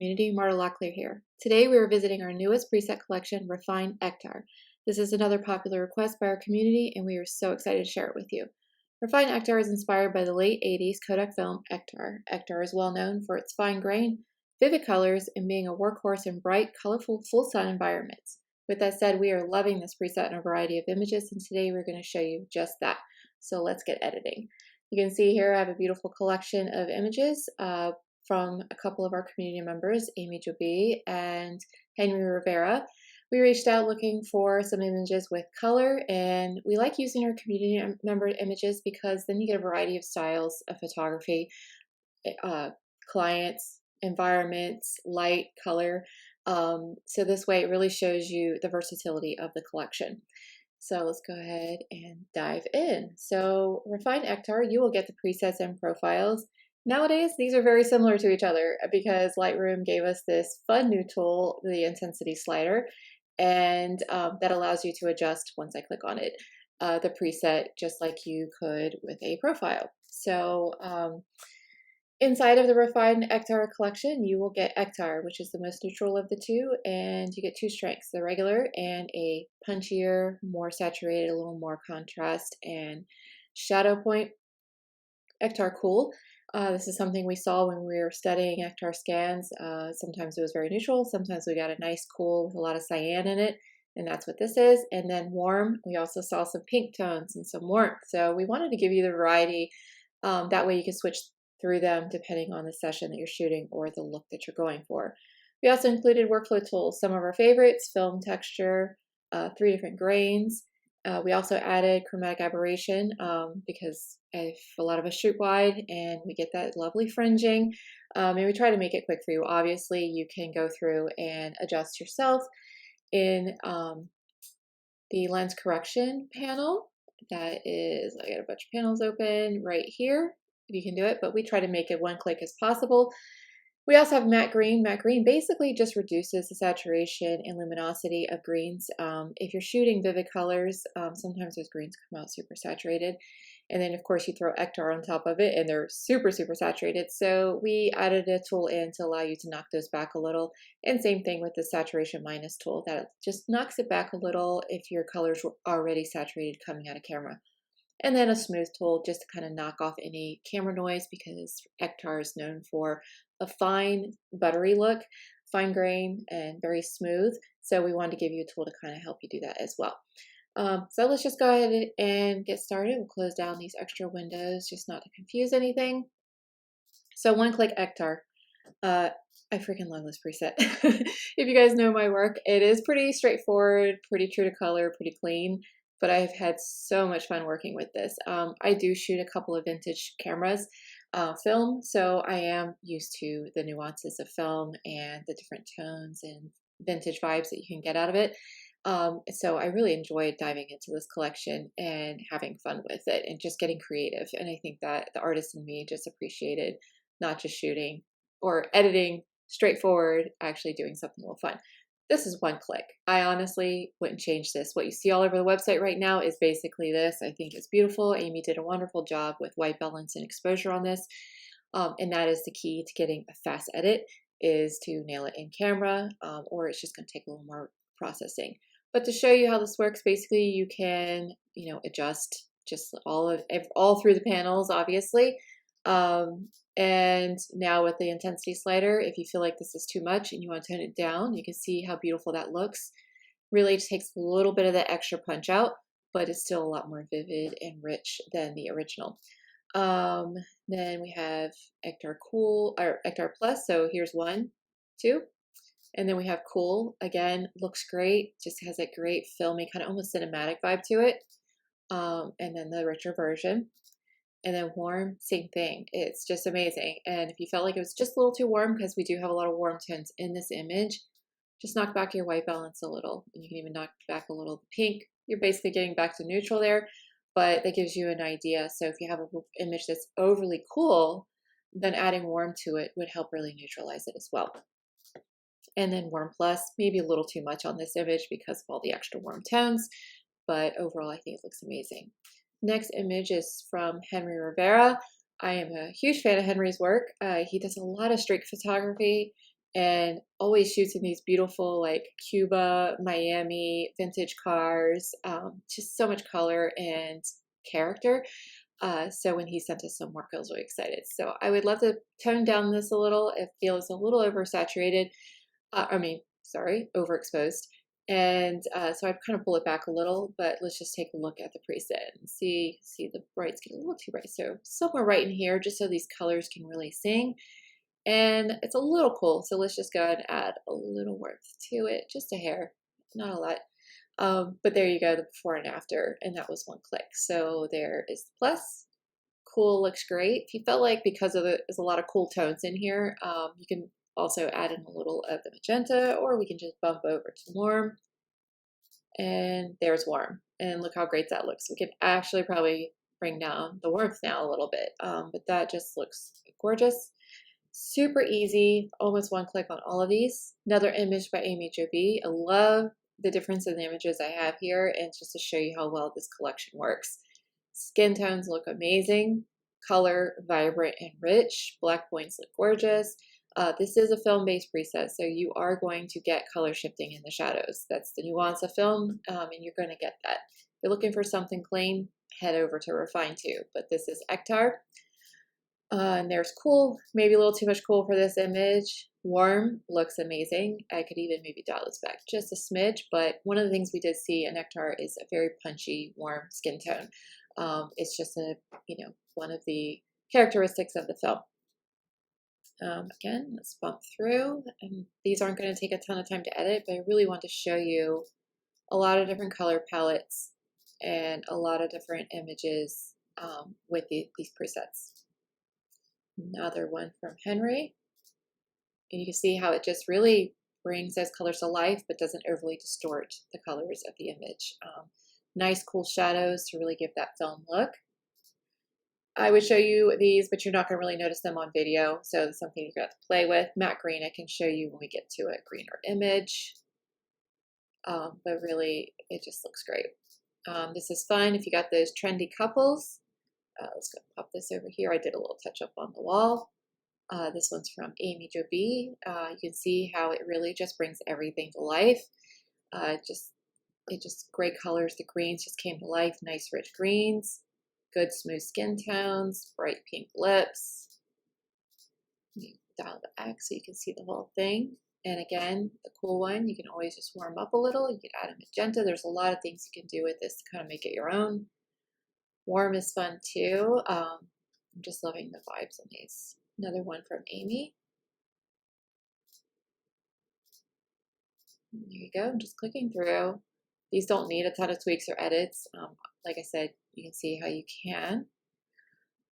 Community, Marta Locklear here. Today we are visiting our newest preset collection, Refine Ektar. This is another popular request by our community and we are so excited to share it with you. Refine Ektar is inspired by the late 80s Kodak film Ektar. Ektar is well known for its fine grain, vivid colors, and being a workhorse in bright, colorful, full sun environments. With that said, we are loving this preset in a variety of images and today we're going to show you just that. So let's get editing. You can see here I have a beautiful collection of images from a couple of our community members, Amy Joby and Henry Rivera. We reached out looking for some images with color, and we like using our community member images because then you get a variety of styles of photography, clients, environments, light, color. So this way it really shows you the versatility of the collection. So let's go ahead and dive in. So Refine Ektar, you will get the presets and profiles. Nowadays, these are very similar to each other because Lightroom gave us this fun new tool, the intensity slider, and that allows you to adjust, once I click on it, the preset just like you could with a profile. So inside of the Refine Ektar collection, you will get Ektar, which is the most neutral of the two, and you get two strengths, the regular and a punchier, more saturated, a little more contrast and shadow point. Ektar Cool. This is something we saw when we were studying Ektar scans. Sometimes it was very neutral, sometimes we got a nice cool with a lot of cyan in it, and that's what this is. And then warm, we also saw some pink tones and some warmth. So we wanted to give you the variety. That way you can switch through them depending on the session that you're shooting or the look that you're going for. We also included workflow tools, some of our favorites, film texture, 3 different grains. We also added chromatic aberration because if a lot of us shoot wide and we get that lovely fringing, and we try to make it quick for you. Obviously, you can go through and adjust yourself in the lens correction panel. That is, I got a bunch of panels open right here. You can do it, but we try to make it one click as possible. We also have matte green. Matte green basically just reduces the saturation and luminosity of greens. If you're shooting vivid colors, sometimes those greens come out super saturated. And then of course you throw Ektar on top of it and they're super, super saturated. So we added a tool in to allow you to knock those back a little. And same thing with the saturation minus tool, that just knocks it back a little if your colors were already saturated coming out of camera. And then a smooth tool just to kind of knock off any camera noise because Ektar is known for a fine, buttery look, fine grain, and very smooth. So we wanted to give you a tool to kind of help you do that as well. So let's just go ahead and get started. We'll close down these extra windows just not to confuse anything. So one click Ektar. I freaking love this preset. If you guys know my work, it is pretty straightforward, pretty true to color, pretty clean. But I've had so much fun working with this. I do shoot a couple of vintage cameras, film, so I am used to the nuances of film and the different tones and vintage vibes that you can get out of it. So I really enjoyed diving into this collection and having fun with it and just getting creative. And I think that the artist in me just appreciated not just shooting or editing straightforward, actually doing something a little fun. This is one click. I honestly wouldn't change this. What you see all over the website right now is basically this. I think it's beautiful. Amy did a wonderful job with white balance and exposure on this. And that is the key to getting a fast edit, is to nail it in camera, or it's just going to take a little more processing. But to show you how this works, basically you can, adjust just all through the panels, obviously. And now with the intensity slider, if you feel like this is too much and you want to tone it down, you can see how beautiful that looks. Really just takes a little bit of that extra punch out, but it's still a lot more vivid and rich than the original. Then we have Ektar Cool or Ektar Plus. So here's 1, 2, and then we have Cool. Again, looks great. Just has that great filmy, kind of almost cinematic vibe to it. And then the richer version. And then warm, same thing. It's just amazing. And if you felt like it was just a little too warm, because we do have a lot of warm tones in this image, just knock back your white balance a little. And you can even knock back a little the pink. You're basically getting back to neutral there, but that gives you an idea. So if you have an image that's overly cool, then adding warm to it would help really neutralize it as well. And then warm plus, maybe a little too much on this image because of all the extra warm tones, but overall I think it looks amazing. Next image is from Henry Rivera. I am a huge fan of Henry's work. He does a lot of streak photography, and always shoots in these beautiful like Cuba, Miami, vintage cars, just so much color and character. So when he sent us some work, I was really excited. So I would love to tone down this a little. It feels a little oversaturated. Sorry, overexposed. And so I'd kind of pull it back a little, but let's just take a look at the preset and see the brights get a little too bright. So somewhere right in here, just so these colors can really sing. And it's a little cool. So let's just go ahead and add a little warmth to it, just a hair, not a lot. But there you go, the before and after, and that was one click. So there is the plus. Cool, looks great. If you felt like because of there's a lot of cool tones in here, you can also add in a little of the magenta, or we can just bump over to warm. And there's warm. And look how great that looks. We can actually probably bring down the warmth now a little bit, but that just looks gorgeous. Super easy, almost one click on all of these. Another image by Amy Jo B. I love the difference in the images I have here, and just to show you how well this collection works. Skin tones look amazing, color vibrant and rich, black points look gorgeous. This is a film-based preset, so you are going to get color shifting in the shadows. That's the nuance of film, and you're going to get that. If you're looking for something clean, head over to Refine 2, but this is Ektar. And there's cool, maybe a little too much cool for this image. Warm looks amazing. I could even maybe dial this back just a smidge, but one of the things we did see in Ektar is a very punchy, warm skin tone. It's just one of the characteristics of the film. Again, let's bump through, and these aren't going to take a ton of time to edit, but I really want to show you a lot of different color palettes and a lot of different images with these presets. Another one from Henry, and you can see how it just really brings those colors to life, but doesn't overly distort the colors of the image. Nice cool shadows to really give that film look. I would show you these, but you're not going to really notice them on video, so it's something you're going to have to play with. Matte green I can show you when we get to a greener image, but really it just looks great. This is fun if you got those trendy couples. Let's go pop this over here. I did a little touch up on the wall. This one's from Amy Jo B. You can see how it really just brings everything to life. It just great colors. The greens just came to life. Nice rich greens, good smooth skin tones, bright pink lips. Dial the X so you can see the whole thing. And again, the cool one, you can always just warm up a little. You can add a magenta. There's a lot of things you can do with this to kind of make it your own. Warm is fun too. I'm just loving the vibes on these. Another one from Amy. There you go. I'm just clicking through. These don't need a ton of tweaks or edits. Like I said, you can see how you can.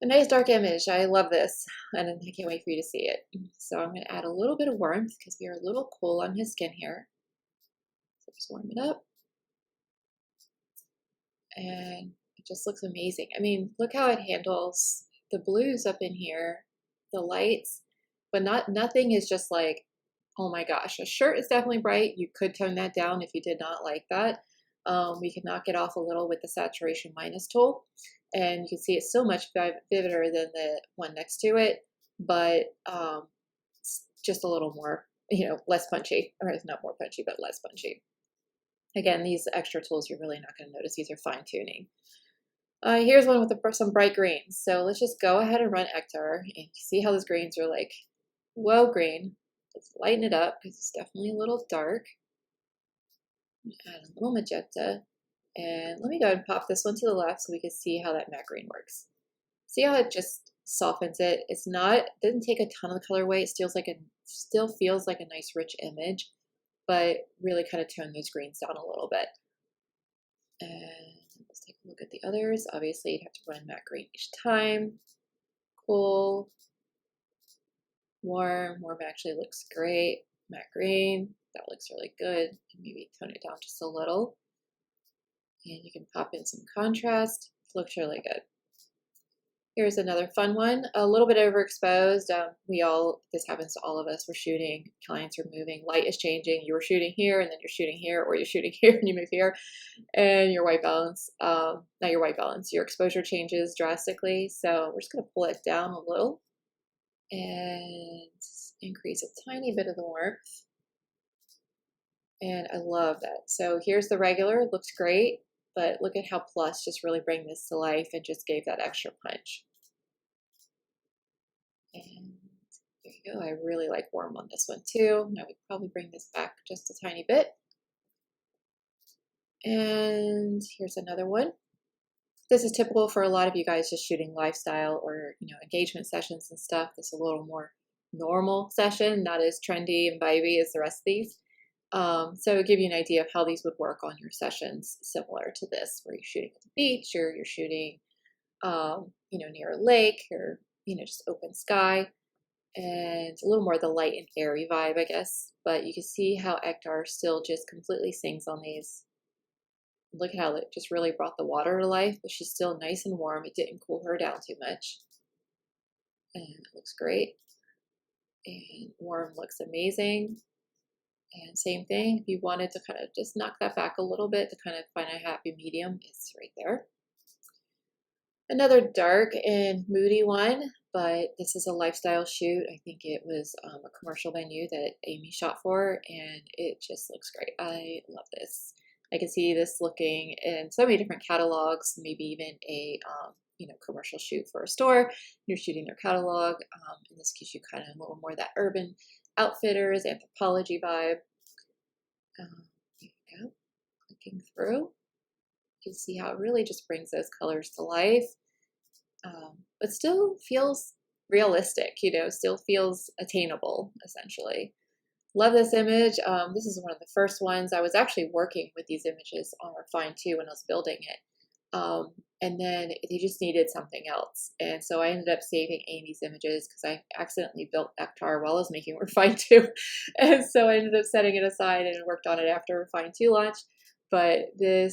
A nice dark image. I love this, and I can't wait for you to see it. So I'm going to add a little bit of warmth because we are a little cool on his skin here. So just warm it up. And it just looks amazing. I mean, look how it handles the blues up in here, the lights, but nothing is just like, oh my gosh. A shirt is definitely bright. You could tone that down if you did not like that. We can knock it off a little with the saturation minus tool, and you can see it's so much vivider than the one next to it, but just a little more, less punchy, or not more punchy, but less punchy. Again, these extra tools you're really not going to notice. These are fine tuning. Here's one with some bright greens. So let's just go ahead and run Ektar, and you see how those greens are like, whoa, green. Let's lighten it up because it's definitely a little dark. Add a little magenta, and let me go ahead and pop this one to the left so we can see how that matte green works. See how it just softens it? It doesn't take a ton of the color away. It still feels like a nice rich image, but really kind of tone those greens down a little bit. And let's take a look at the others. Obviously, you'd have to run matte green each time. Cool. Warm actually looks great. Matte green, that looks really good. Maybe tone it down just a little. And you can pop in some contrast. It looks really good. Here's another fun one, a little bit overexposed. This happens to all of us. We're shooting, clients are moving, light is changing. You were shooting here, and then you're shooting here, or you're shooting here and you move here, and your white balance, not your white balance, your exposure changes drastically. So we're just gonna pull it down a little. and increase a tiny bit of the warmth. And I love that. So here's the regular, it looks great, but look at how Plus just really bring this to life and just gave that extra punch. And there you go. I really like warm on this one too. Now we probably bring this back just a tiny bit. And here's another one. This is typical for a lot of you guys just shooting lifestyle or, engagement sessions and stuff. This is a little more normal session, not as trendy and vibey as the rest of these. So it'll give you an idea of how these would work on your sessions similar to this, where you're shooting at the beach or you're shooting, near a lake or, just open sky, and a little more the light and airy vibe, I guess. But you can see how Ektar still just completely sings on these. Look how it just really brought the water to life, but she's still nice and warm. It didn't cool her down too much. And it looks great. And warm looks amazing. And same thing, if you wanted to kind of just knock that back a little bit to kind of find a happy medium, it's right there. Another dark and moody one, but this is a lifestyle shoot. I think it was a commercial venue that Amy shot for, and it just looks great. I love this. I can see this looking in so many different catalogs, maybe even a commercial shoot for a store. You're shooting their catalog. And this gives you kind of a little more of that urban outfitters, anthropology vibe. There you go. Clicking through. You can see how it really just brings those colors to life. But still feels realistic, still feels attainable, essentially. Love this image. This is one of the first ones. I was actually working with these images on Refine 2 when I was building it. And then they just needed something else. And so I ended up saving Amy's images because I accidentally built Ektar while I was making Refine 2. And so I ended up setting it aside and worked on it after Refine 2 launched. But I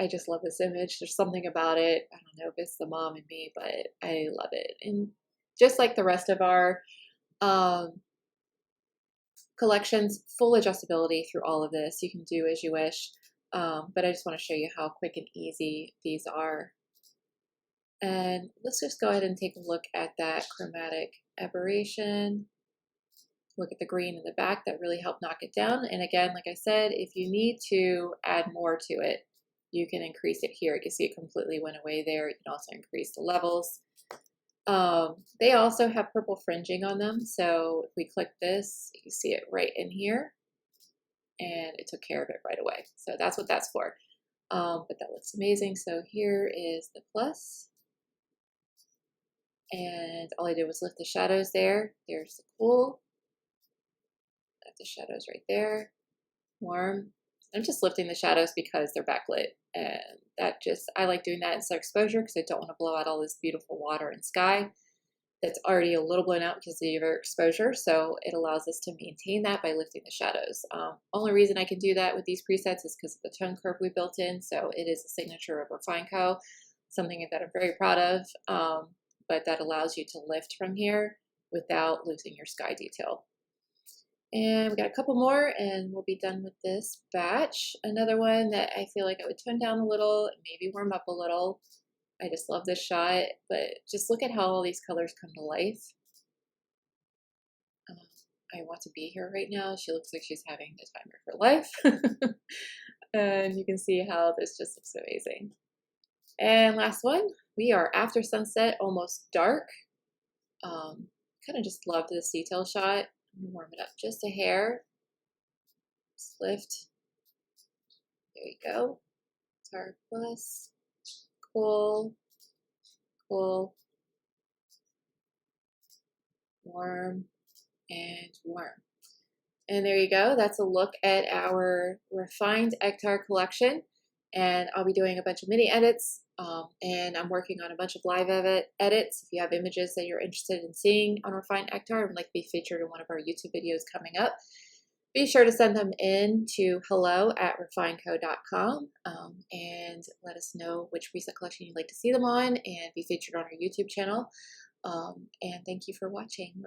just love this image. There's something about it. I don't know if it's the mom in me, but I love it. And just like the rest of our collections, full adjustability through all of this. You can do as you wish, but I just want to show you how quick and easy these are. And let's just go ahead and take a look at that chromatic aberration. Look at the green in the back, that really helped knock it down. And again, like I said, if you need to add more to it, you can increase it here. You can see it completely went away there. You can also increase the levels. They also have purple fringing on them. So if we click this, you see it right in here, and it took care of it right away. So that's what that's for. But that looks amazing. So here is the plus. And all I did was lift the shadows there. There's the cool. Got the shadows right there. Warm. I'm just lifting the shadows because they're backlit. And I like doing that instead of exposure because I don't want to blow out all this beautiful water and sky that's already a little blown out because of your exposure. So it allows us to maintain that by lifting the shadows. Only reason I can do that with these presets is because of the tone curve we built in. So it is a signature of Refine Co. Something that I'm very proud of, but that allows you to lift from here without losing your sky detail. And we got a couple more and we'll be done with this batch. Another one that I feel like I would tone down a little, maybe warm up a little. I just love this shot, but just look at how all these colors come to life. I want to be here right now. She looks like she's having the time of her life. And you can see how this just looks amazing. And last one, we are after sunset, almost dark. Kind of just love this detail shot. I'm gonna warm it up just a hair. Just lift. There you go. Dark plus. Cool. Cool. Warm. And warm. And there you go. That's a look at our refined Ektar collection. And I'll be doing a bunch of mini edits. And I'm working on a bunch of live edits. If you have images that you're interested in seeing on Refined Ektar and would like to be featured in one of our YouTube videos coming up, be sure to send them in to hello@refineco.com and let us know which preset collection you'd like to see them on and be featured on our YouTube channel. And thank you for watching.